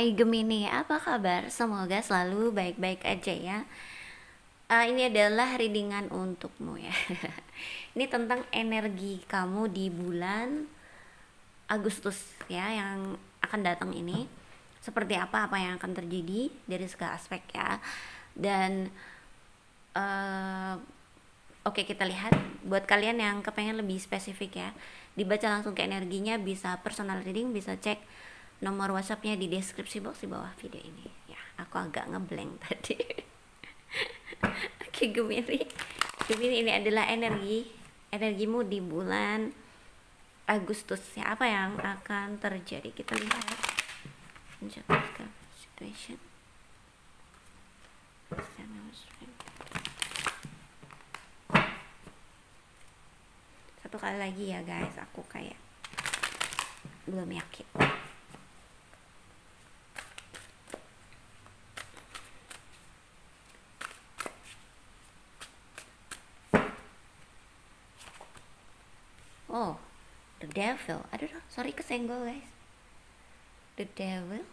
Hai Gemini, apa kabar? Semoga selalu baik-baik aja ya. Ini adalah readingan untukmu ya. Ini tentang energi kamu di bulan Agustus ya, yang akan datang ini. Seperti apa yang akan terjadi dari segala aspek ya. Dan oke, kita lihat buat kalian yang kepengen lebih spesifik ya, dibaca langsung ke energinya, bisa personal reading, bisa cek nomor WhatsAppnya di deskripsi box di bawah video ini ya. Aku agak ngeblank tadi. Oke, Gemini ini adalah energimu di bulan Agustus ya. Apa yang akan terjadi, kita lihat. Situation. Satu kali lagi ya guys, aku kayak belum yakin. Oh, the devil. Aduh, sorry kesenggol guys. The devil.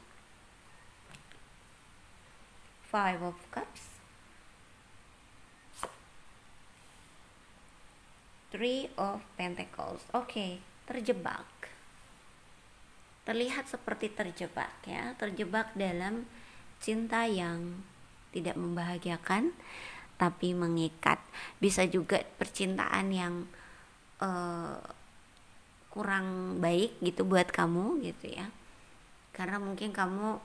Five of Cups. Three of Pentacles. Oke, terjebak. Terlihat seperti terjebak ya, terjebak dalam cinta yang tidak membahagiakan tapi mengikat. Bisa juga percintaan yang kurang baik gitu buat kamu gitu ya. Karena mungkin kamu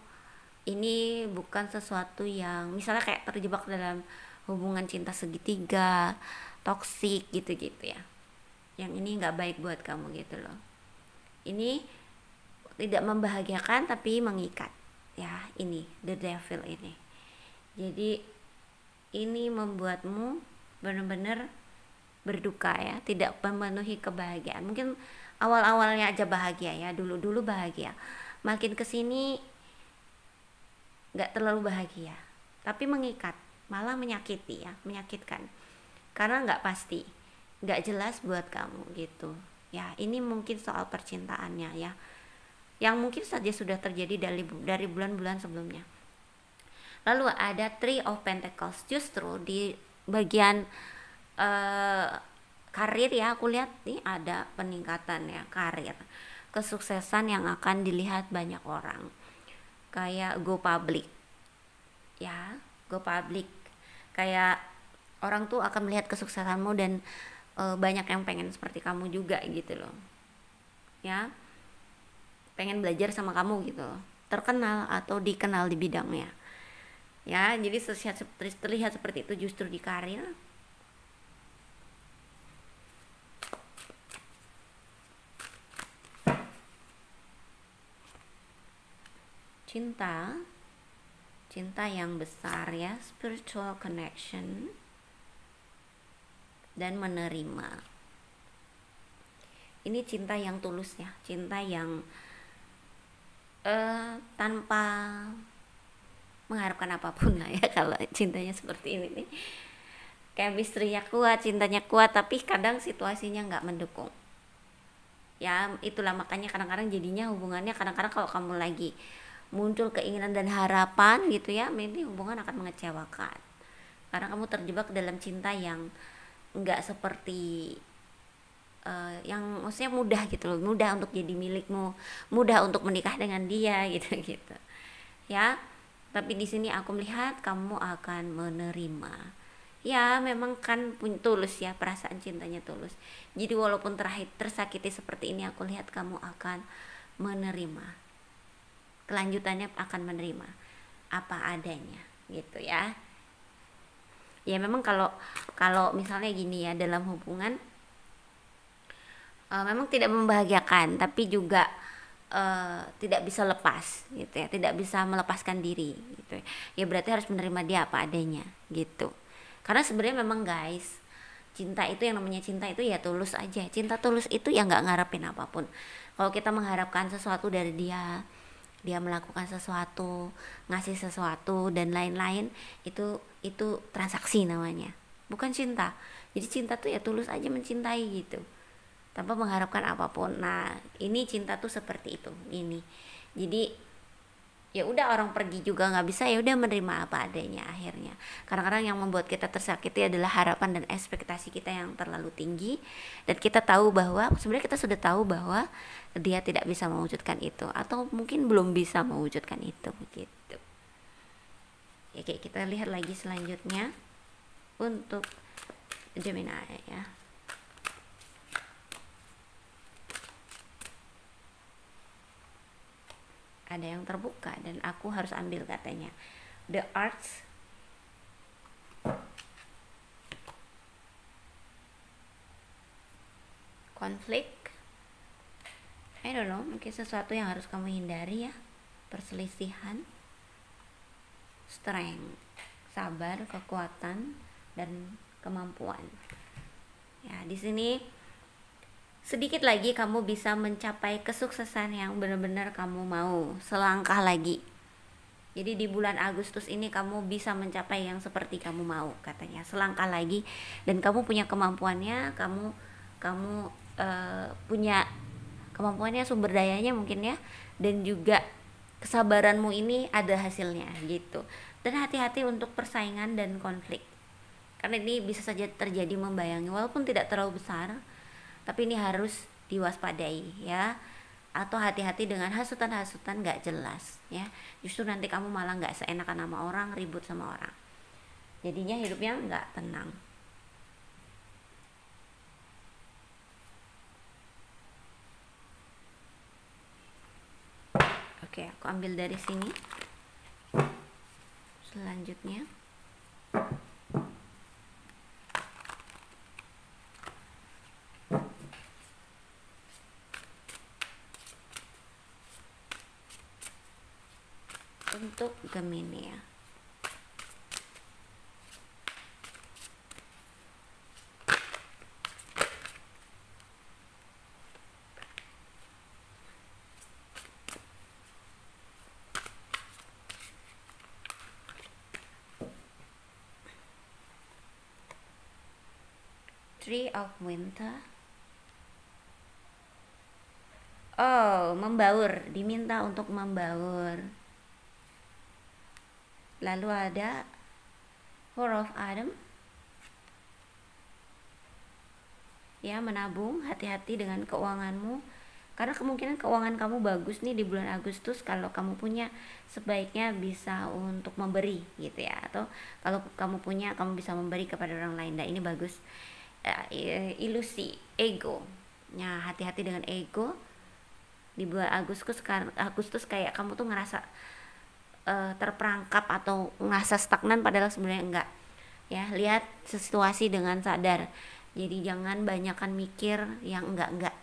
ini bukan sesuatu yang misalnya kayak terjebak dalam hubungan cinta segitiga, toksik gitu-gitu ya. Yang ini nggak baik buat kamu gitu loh. Ini tidak membahagiakan tapi mengikat ya, ini the devil ini. Jadi ini membuatmu benar-benar berduka ya, tidak memenuhi kebahagiaan. Mungkin awal-awalnya aja bahagia ya, dulu bahagia, makin kesini nggak terlalu bahagia tapi mengikat, malah menyakiti ya, menyakitkan karena nggak pasti, nggak jelas buat kamu gitu ya. Ini mungkin soal percintaannya ya, yang mungkin saja sudah terjadi dari bulan-bulan sebelumnya. Lalu ada Three of Pentacles, justru di bagian karir ya, aku lihat nih ada peningkatan ya karir, kesuksesan yang akan dilihat banyak orang, kayak go public ya, go public, kayak orang tuh akan melihat kesuksesanmu dan banyak yang pengen seperti kamu juga gitu loh ya, pengen belajar sama kamu gitu loh, terkenal atau dikenal di bidangnya ya. Jadi terlihat seperti itu justru di karir. Cinta yang besar ya, spiritual connection dan menerima. Ini cinta yang tulus ya, cinta yang tanpa mengharapkan apapun lah ya. Kalau cintanya seperti ini nih, chemistry-nya kuat, cintanya kuat, tapi kadang situasinya nggak mendukung ya. Itulah makanya kadang-kadang jadinya hubungannya, kadang-kadang kalau kamu lagi muncul keinginan dan harapan gitu ya, ini hubungan akan mengecewakan karena kamu terjebak dalam cinta yang nggak seperti yang maksudnya mudah gitu loh, mudah untuk jadi milikmu, mudah untuk menikah dengan dia gitu gitu ya. Tapi di sini aku melihat kamu akan menerima ya, memang kan tulus ya, perasaan cintanya tulus. Jadi walaupun terakhir tersakiti seperti ini, aku lihat kamu akan menerima, kelanjutannya akan menerima apa adanya gitu ya. Ya memang kalau misalnya gini ya, dalam hubungan memang tidak membahagiakan tapi juga tidak bisa lepas gitu ya, tidak bisa melepaskan diri gitu ya. Berarti harus menerima dia apa adanya gitu. Karena sebenarnya memang guys, cinta itu, yang namanya cinta itu ya tulus aja. Cinta tulus itu ya nggak ngarepin apapun. Kalau kita mengharapkan sesuatu dari dia, dia melakukan sesuatu, ngasih sesuatu dan lain-lain, itu transaksi namanya, bukan cinta. Jadi cinta tuh ya tulus aja mencintai gitu, tanpa mengharapkan apapun. Nah ini cinta tuh seperti itu ini. Jadi ya udah, orang pergi juga nggak bisa, ya udah menerima apa adanya akhirnya. Kadang-kadang yang membuat kita tersakiti adalah harapan dan ekspektasi kita yang terlalu tinggi, dan kita tahu bahwa sebenarnya kita sudah tahu bahwa dia tidak bisa mewujudkan itu, atau mungkin belum bisa mewujudkan itu begitu. Ya, kayak kita lihat lagi selanjutnya untuk Gemini ya. Ada yang terbuka dan aku harus ambil katanya. The Arts, Conflict, I don't know, mungkin sesuatu yang harus kamu hindari ya. Perselisihan, Strength, sabar, kekuatan, dan kemampuan. Ya, di sini sedikit lagi kamu bisa mencapai kesuksesan yang benar-benar kamu mau, selangkah lagi. Jadi di bulan Agustus ini kamu bisa mencapai yang seperti kamu mau katanya, selangkah lagi, dan kamu punya kemampuannya, kamu punya kemampuannya, sumber dayanya mungkin ya, dan juga kesabaranmu ini ada hasilnya gitu. Dan hati-hati untuk persaingan dan konflik, karena ini bisa saja terjadi membayangi, walaupun tidak terlalu besar, tapi ini harus diwaspadai ya. Atau hati-hati dengan hasutan-hasutan gak jelas ya, justru nanti kamu malah gak seenakan sama orang, ribut sama orang, jadinya hidupnya gak tenang. Oke, aku ambil dari sini selanjutnya. Untuk Gemini ya. Tree of Winter. Oh, membaur, diminta untuk membaur. Lalu ada Four of Adam. Ya, menabung, hati-hati dengan keuanganmu, karena kemungkinan keuangan kamu bagus nih di bulan Agustus. Kalau kamu punya, sebaiknya bisa untuk memberi gitu ya, atau kalau kamu punya, kamu bisa memberi kepada orang lain. Dan ini bagus. Ilusi, ego. Ya, hati-hati dengan ego di bulan Agustus kayak kamu tuh ngerasa terperangkap atau ngerasa stagnan, padahal sebenarnya enggak ya. Lihat situasi dengan sadar, jadi jangan banyakkan mikir yang enggak,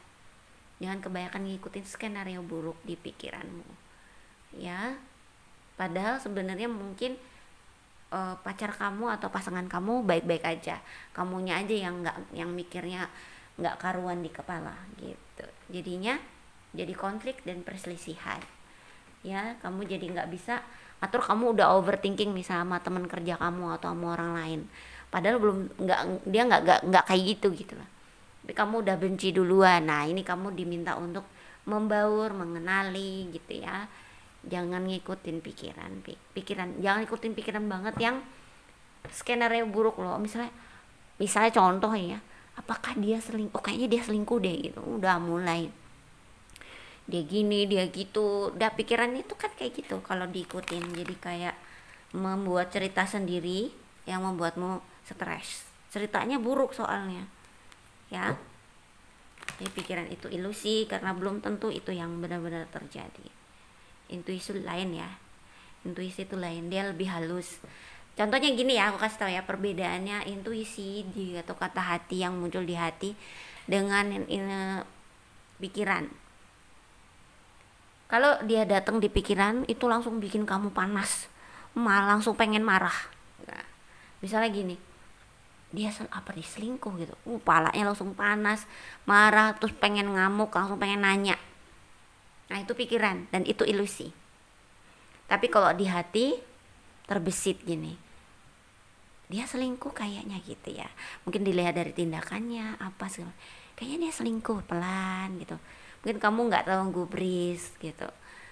jangan kebanyakan ngikutin skenario buruk di pikiranmu ya. Padahal sebenarnya mungkin pacar kamu atau pasangan kamu baik-baik aja, kamunya aja yang mikirnya nggak karuan di kepala gitu. Jadinya jadi konflik dan perselisihan ya. Kamu jadi nggak bisa atur, kamu udah overthinking misalnya sama teman kerja kamu atau sama orang lain, padahal dia nggak kayak gitu lah, tapi kamu udah benci duluan. Nah, ini kamu diminta untuk membaur, mengenali gitu ya. Jangan ngikutin pikiran, jangan ikutin pikiran banget yang skenario buruk loh. Misalnya contoh ya, apakah dia selingkuh? Kayaknya dia selingkuh deh gitu. Udah mulai dia gini, dia gitu. Udah pikiran itu kan kayak gitu kalau diikutin. Jadi kayak membuat cerita sendiri yang membuatmu stres. Ceritanya buruk soalnya. Ya. Jadi pikiran itu ilusi, karena belum tentu itu yang benar-benar terjadi. Intuisi lain ya, intuisi itu lain, dia lebih halus. Contohnya gini ya, aku kasih tahu ya perbedaannya intuisi atau kata hati yang muncul di hati dengan pikiran. Kalau dia datang di pikiran itu langsung bikin kamu panas, langsung pengen marah. Nah, misalnya gini, dia selingkuh gitu, palanya langsung panas, marah, terus pengen ngamuk, langsung pengen nanya. Nah, itu pikiran dan itu ilusi. Tapi kalau di hati terbesit gini, dia selingkuh kayaknya gitu ya. Mungkin dilihat dari tindakannya apa sih, kayaknya dia selingkuh pelan gitu. Mungkin kamu nggak terlalu gubris gitu,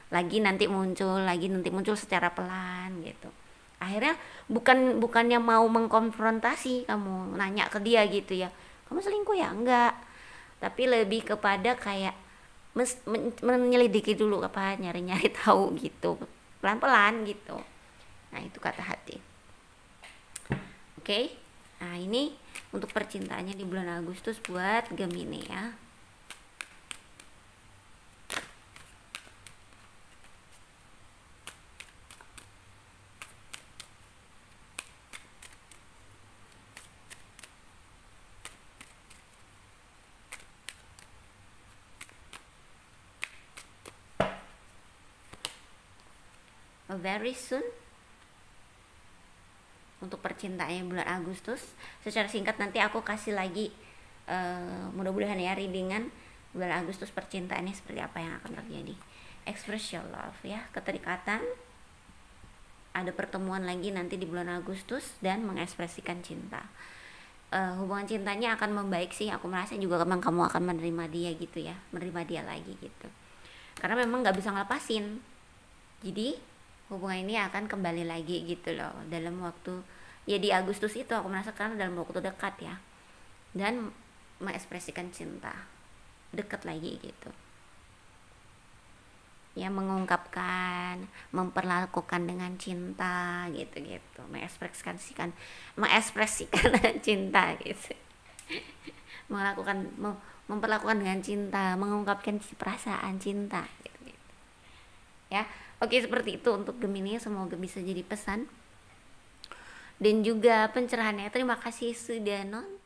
lagi nanti muncul secara pelan gitu. Akhirnya bukannya mau mengkonfrontasi, kamu nanya ke dia gitu ya, kamu selingkuh ya, enggak, tapi lebih kepada kayak menyelidiki dulu, apa, nyari-nyari tahu gitu, pelan-pelan gitu. Nah itu kata hati. Oke. Nah ini untuk percintaannya di bulan Agustus buat Gemini ya. Very soon untuk percintaannya bulan Agustus. Secara singkat nanti aku kasih lagi, mudah-mudahan ya, readingan bulan Agustus percintaannya seperti apa yang akan terjadi. Express your love ya, keterikatan, ada pertemuan lagi nanti di bulan Agustus, dan mengekspresikan cinta. Hubungan cintanya akan membaik sih, aku merasa juga memang kamu akan menerima dia gitu ya, menerima dia lagi gitu, karena memang nggak bisa ngelepasin. Jadi hubungan ini akan kembali lagi gitu loh dalam waktu ya di Agustus itu, aku merasakan dalam waktu dekat ya, dan mengekspresikan cinta dekat lagi gitu ya, mengungkapkan, memperlakukan dengan cinta gitu, mengekspresikan cinta gitu, memperlakukan dengan cinta, mengungkapkan perasaan cinta gitu ya. Oke, seperti itu untuk Gemini, semoga bisa jadi pesan dan juga pencerahannya. Terima kasih sudah nonton.